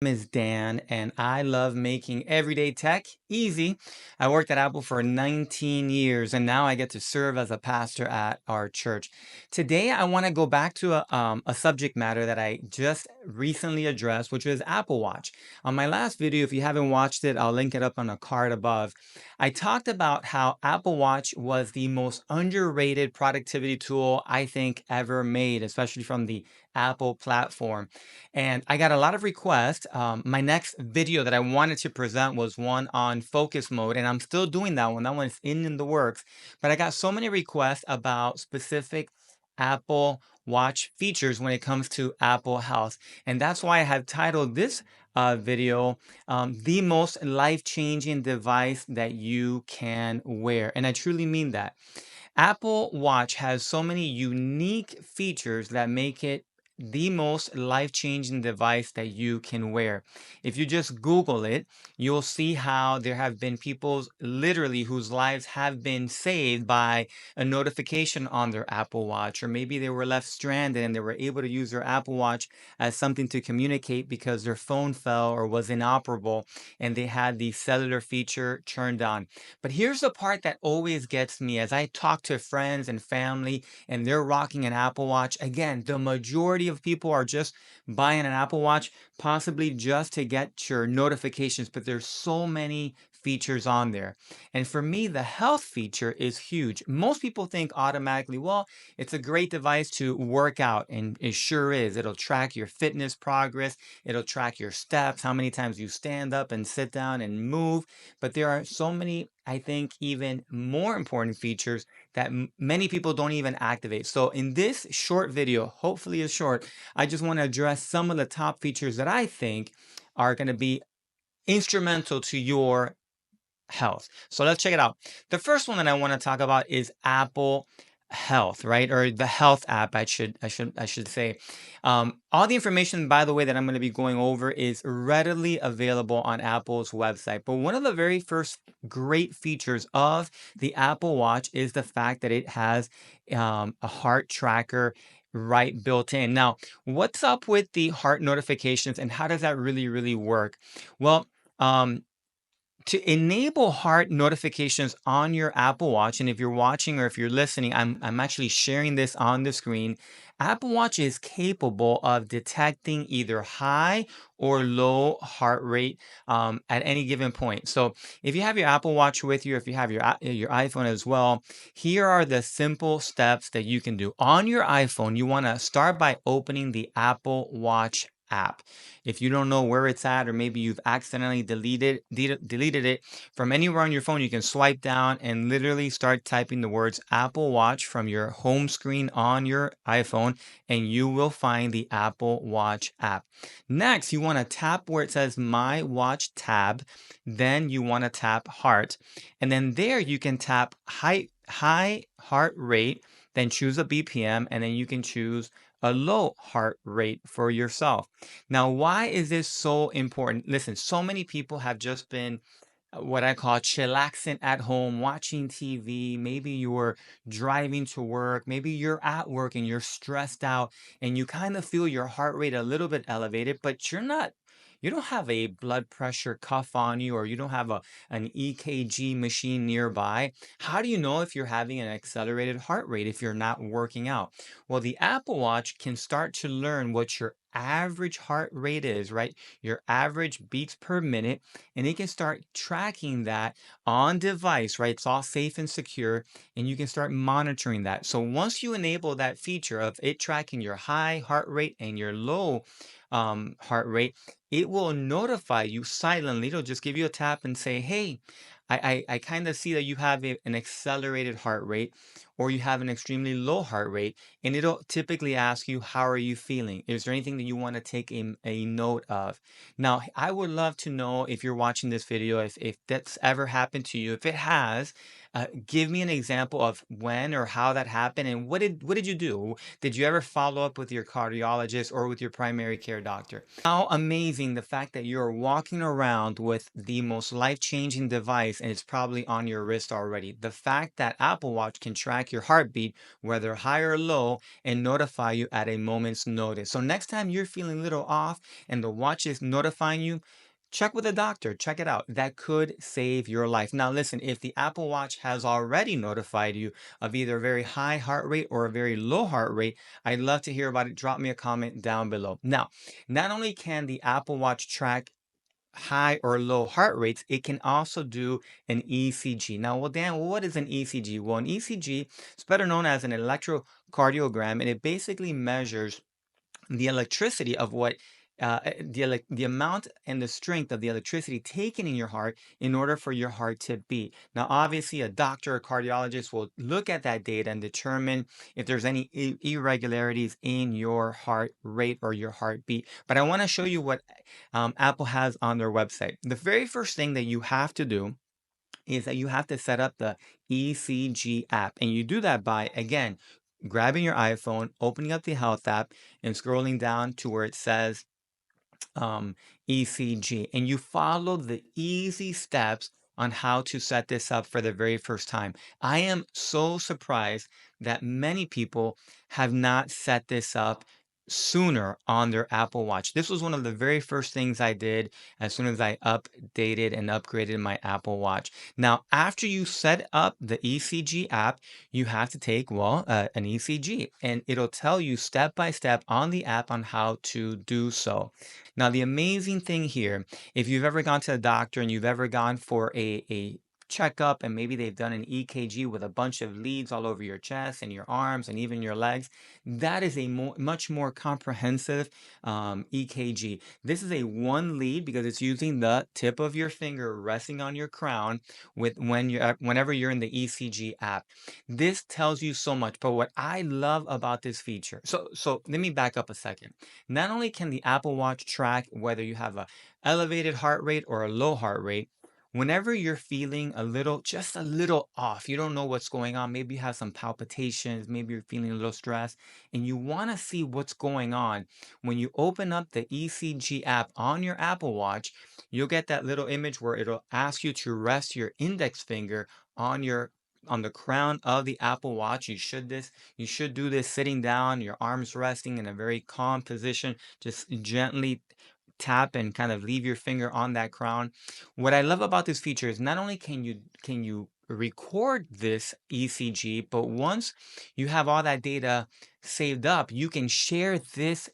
Name is Dan, and I love making everyday tech easy. I worked at Apple for 19 years, and now I get to serve as a pastor at our church. Today, I want to go back to a subject matter that I just recently addressed, which was Apple Watch. On my last video, if you haven't watched it, I'll link it up on a card above. I talked about how Apple Watch was the most underrated productivity tool I think ever made, especially from the Apple platform. And I got a lot of requests. My next video that I wanted to present was one on focus mode, and I'm still doing that one. That one is in the works. But I got so many requests about specific Apple Watch features when it comes to Apple Health. And that's why I have titled this video, The Most Life-Changing Device That You Can Wear. And I truly mean that. Apple Watch has so many unique features that make it the most life-changing device that you can wear. If you just Google it, you'll see how there have been people literally whose lives have been saved by a notification on their Apple Watch, or maybe they were left stranded and they were able to use their Apple Watch as something to communicate because their phone fell or was inoperable and they had the cellular feature turned on. But here's the part that always gets me as I talk to friends and family and they're rocking an Apple Watch. Again, the majority of people are just buying an Apple Watch, possibly just to get your notifications, but there's so many features on there. And for me, the health feature is huge. Most people think automatically, well, it's a great device to work out, and it sure is. It'll track your fitness progress, it'll track your steps, how many times you stand up and sit down and move. But there are so many, I think, even more important features that many people don't even activate. So in this short video, hopefully it's short, I just want to address some of the top features that I think are going to be instrumental to your health. So let's check it out. The first one that I want to talk about is Apple Health, right? Or the Health app, I should say. All the information, by the way, that I'm going to be going over is readily available on Apple's website. But one of the very first great features of the Apple Watch is the fact that it has a heart tracker right built in. Now, what's up with the heart notifications and how does that really work? Well, to enable heart notifications on your Apple Watch, and if you're watching or if you're listening, I'm actually sharing this on the screen. Apple Watch is capable of detecting either high or low heart rate at any given point. So if you have your Apple Watch with you, if you have your iPhone as well, here are the simple steps that you can do. On your iPhone, you want to start by opening the Apple Watch app. If you don't know where it's at, or maybe you've accidentally deleted it from anywhere on your phone, you can swipe down and literally start typing the words Apple Watch from your home screen on your iPhone, and you will find the Apple Watch app. Next, you want to tap where it says My Watch tab. Then you want to tap Heart. And then there you can tap high heart rate, then choose a BPM, and then you can choose a low heart rate for yourself. Now, why is this so important? Listen, so many people have just been what I call chillaxing at home, watching TV. Maybe you're driving to work. Maybe you're at work and you're stressed out and you kind of feel your heart rate a little bit elevated, but you don't have a blood pressure cuff on you, or you don't have an EKG machine nearby. How do you know if you're having an accelerated heart rate if you're not working out? Well, the Apple Watch can start to learn what your average heart rate is, right? Your average beats per minute, and it can start tracking that on device, right? It's all safe and secure, and you can start monitoring that. So once you enable that feature of it tracking your high heart rate and your low heart rate, it will notify you silently. It'll just give you a tap and say, hey, I kind of see that you have an accelerated heart rate, or you have an extremely low heart rate, and it'll typically ask you, how are you feeling? Is there anything that you want to take a note of? Now, I would love to know, if you're watching this video, if that's ever happened to you. If it has, give me an example of when or how that happened, and what did you do? Did you ever follow up with your cardiologist or with your primary care doctor? How amazing amazing the fact that you're walking around with the most life-changing device and it's probably on your wrist already. The fact that Apple Watch can track your heartbeat, whether high or low, and notify you at a moment's notice. So next time you're feeling a little off and the watch is notifying you, check with a doctor. Check it out. That could save your life. Now, listen, if the Apple Watch has already notified you of either a very high heart rate or a very low heart rate, I'd love to hear about it. Drop me a comment down below. Now, not only can the Apple Watch track high or low heart rates, it can also do an ECG. Now, well, Dan, what is an ECG? Well, an ECG is better known as an electrocardiogram, and it basically measures the electricity of what the amount and the strength of the electricity taken in your heart in order for your heart to beat. Now, obviously, a doctor or cardiologist will look at that data and determine if there's any irregularities in your heart rate or your heartbeat. But I want to show you what Apple has on their website. The very first thing that you have to do is that you have to set up the ECG app. And you do that by, again, grabbing your iPhone, opening up the health app, and scrolling down to where it says um, ECG. And you follow the easy steps on how to set this up for the very first time. I am so surprised that many people have not set this up sooner on their Apple Watch. This was one of the very first things I did as soon as I updated and upgraded my Apple Watch. Now, after you set up the ECG app, you have to take, well, an ECG, and it'll tell you step by step on the app on how to do so. Now, the amazing thing here, if you've ever gone to the doctor and you've ever gone for a checkup and maybe they've done an EKG with a bunch of leads all over your chest and your arms and even your legs, that is a much more comprehensive EKG. This is a one lead because it's using the tip of your finger resting on your crown whenever you're in the ECG app. This tells you so much. But what I love about this feature, so let me back up a second. Not only can the Apple Watch track whether you have a elevated heart rate or a low heart rate, whenever you're feeling just a little off, you don't know what's going on, maybe you have some palpitations, maybe you're feeling a little stressed, and you want to see what's going on, when you open up the ECG app on your Apple Watch, you'll get that little image where it'll ask you to rest your index finger on the crown of the Apple Watch. You should do this sitting down, your arms resting in a very calm position. Just gently tap and kind of leave your finger on that crown. What I love about this feature is not only can you record this ECG, but once you have all that data saved up, you can share this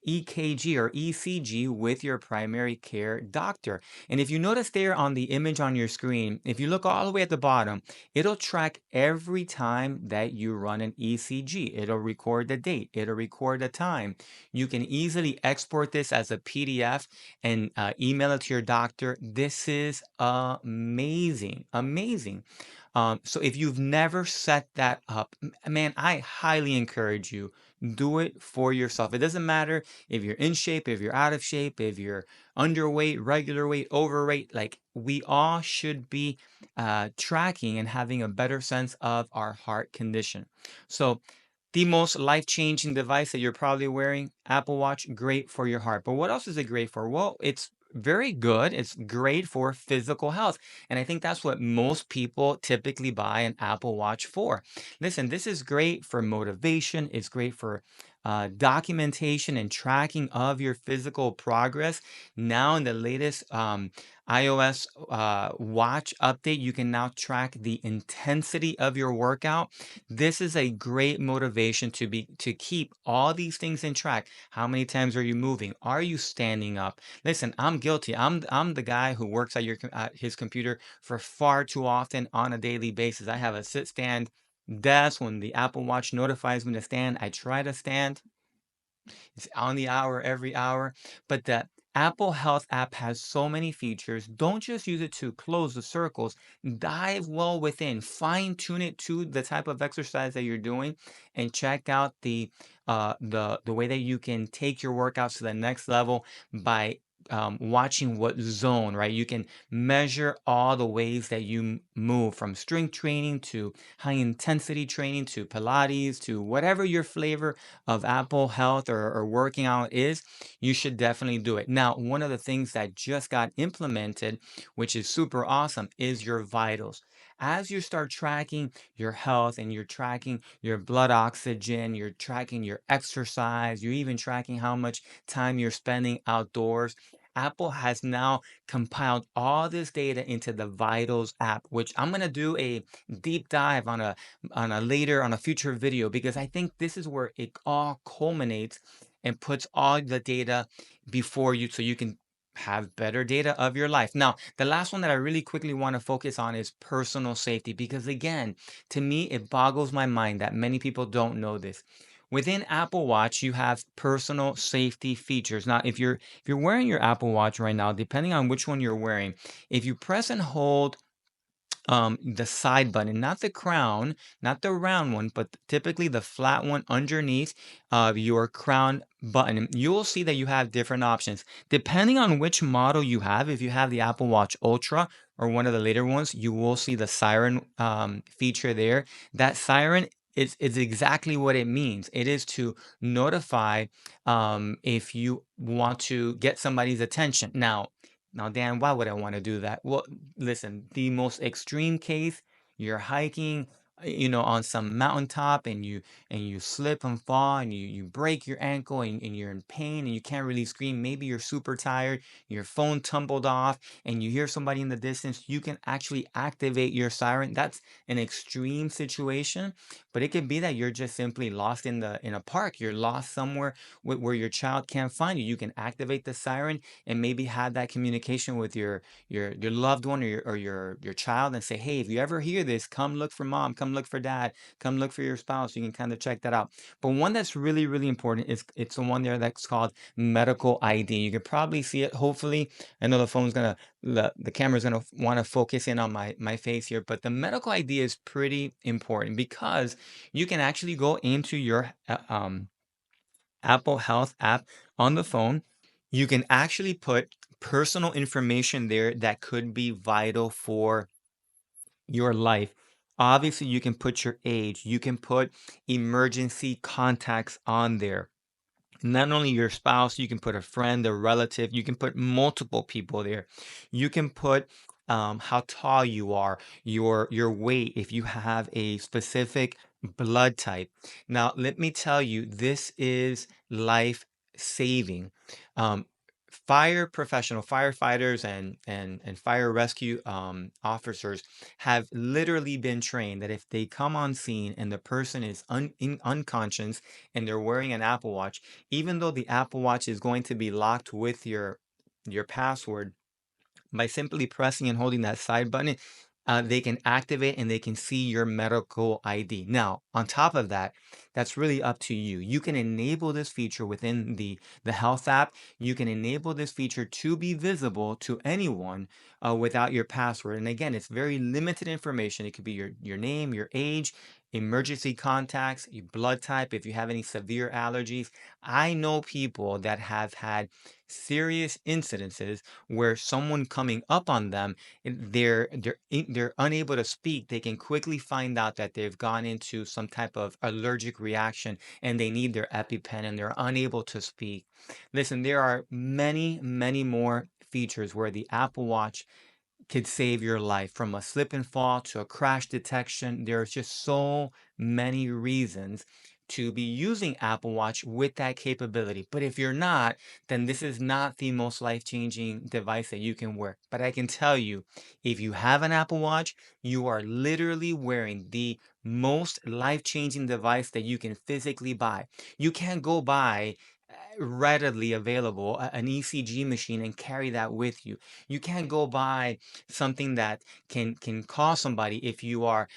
EKG or ECG with your primary care doctor. And if you notice there on the image on your screen, if you look all the way at the bottom, it'll track every time that you run an ECG. It'll record the date, it'll record the time. You can easily export this as a PDF and email it to your doctor. This is amazing, amazing. So if you've never set that up, man, I highly encourage you, do it for yourself. It doesn't matter if you're in shape, if you're out of shape, if you're underweight, regular weight, overweight. Like, we all should be tracking and having a better sense of our heart condition. So the most life-changing device that you're probably wearing, Apple Watch, great for your heart. But what else is it great for? Well, it's very good. It's great for physical health. And I think that's what most people typically buy an Apple Watch for. Listen, this is great for motivation. It's great for documentation and tracking of your physical progress. Now, in the latest iOS watch update, you can now track the intensity of your workout. This is a great motivation to keep all these things in track. How many times are you moving? Are you standing up? Listen, I'm guilty. I'm the guy who works at his computer for far too often on a daily basis. I have a sit stand desk. When the Apple Watch notifies me to stand, I try to stand. It's on the hour, every hour. But the Apple Health app has so many features. Don't just use it to close the circles. Dive well within. Fine tune it to the type of exercise that you're doing, and check out the the way that you can take your workouts to the next level by watching what zone, right? You can measure all the ways that you move, from strength training to high intensity training to Pilates to whatever your flavor of Apple Health or working out is. You should definitely do it. Now, one of the things that just got implemented, which is super awesome, is your vitals. As you start tracking your health and you're tracking your blood oxygen, you're tracking your exercise, you're even tracking how much time you're spending outdoors. Apple has now compiled all this data into the Vitals app, which I'm gonna do a deep dive on a future video, because I think this is where it all culminates and puts all the data before you so you can have better data of your life. Now, the last one that I really quickly want to focus on is personal safety, because again, to me, it boggles my mind that many people don't know this. Within Apple Watch, you have personal safety features. Now, if you're wearing your Apple Watch right now, depending on which one you're wearing, if you press and hold the side button, not the crown, not the round one, but typically the flat one underneath your crown button, you will see that you have different options. Depending on which model you have, if you have the Apple Watch Ultra or one of the later ones, you will see the siren feature there. That siren is exactly what it means. It is to notify if you want to get somebody's attention. Now, Dan, why would I want to do that? Well, listen, the most extreme case, you're hiking, on some mountaintop, and you slip and fall, and you break your ankle, and you're in pain and you can't really scream. Maybe you're super tired, your phone tumbled off, and you hear somebody in the distance. You can actually activate your siren. That's an extreme situation, but it could be that you're just simply lost in a park. You're lost somewhere where your child can't find you. You can activate the siren and maybe have that communication with your loved one, or your child, and say, hey, if you ever hear this, come look for mom, come look for dad, come look for your spouse. You can kind of check that out. But one that's really, really important is, it's the one there that's called medical ID. You could probably see it, hopefully. I know the camera's gonna want to focus in on my face here, but the medical ID is pretty important, because you can actually go into your Apple Health app on the phone. You can actually put personal information there that could be vital for your life. Obviously, you can put your age, you can put emergency contacts on there. Not only your spouse, you can put a friend, a relative, you can put multiple people there. You can put how tall you are, your weight, if you have a specific blood type. Now, let me tell you, this is life saving. Um, Fire professional firefighters and fire rescue officers have literally been trained that if they come on scene and the person is unconscious and they're wearing an Apple Watch, even though the Apple Watch is going to be locked with your password, by simply pressing and holding that side button, they can activate and they can see your medical ID. Now, on top of that, that's really up to you. You can enable this feature within the Health app. You can enable this feature to be visible to anyone without your password. And again, it's very limited information. It could be your name, your age, emergency contacts, your blood type, if you have any severe allergies. I know people that have had serious incidences where someone coming up on them, they're unable to speak. They can quickly find out that they've gone into some type of allergic reaction and they need their EpiPen and they're unable to speak. Listen, there are many, many more features where the Apple Watch could save your life, from a slip and fall to a crash detection. There's just so many reasons to be using Apple Watch with that capability. But if you're not, then this is not the most life-changing device that you can wear. But I can tell you, if you have an Apple Watch, you are literally wearing the most life-changing device that you can physically buy. You can't go buy readily available, an ECG machine, and carry that with you. You can't go buy something that can cause somebody if you are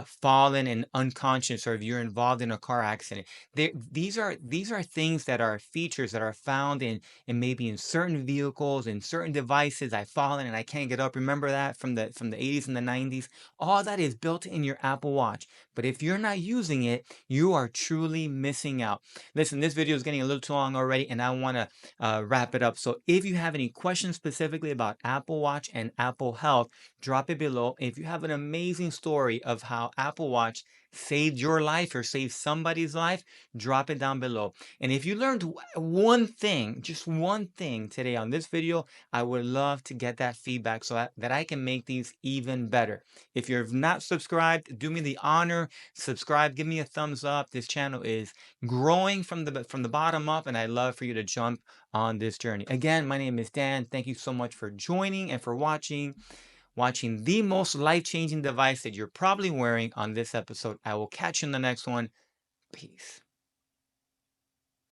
fallen and unconscious, or if you're involved in a car accident. These are things that are features that are found in maybe in certain vehicles, in certain devices. I've fallen and I can't get up. Remember that from the 80s and the 90s? All that is built in your Apple Watch. But if you're not using it, you are truly missing out. Listen, this video is getting a little too long already, and I want to wrap it up. So if you have any questions specifically about Apple Watch and Apple Health, drop it below. If you have an amazing story of how Apple Watch saved your life or saved somebody's life, drop it down below. And if you learned one thing, just one thing today on this video, I would love to get that feedback so that I can make these even better. If you're not subscribed, do me the honor, subscribe, give me a thumbs up. This channel is growing from the bottom up, and I'd love for you to jump on this journey. Again, my name is Dan. Thank you so much for joining and for watching the most life-changing device that you're probably wearing on this episode. I will catch you in the next one. Peace.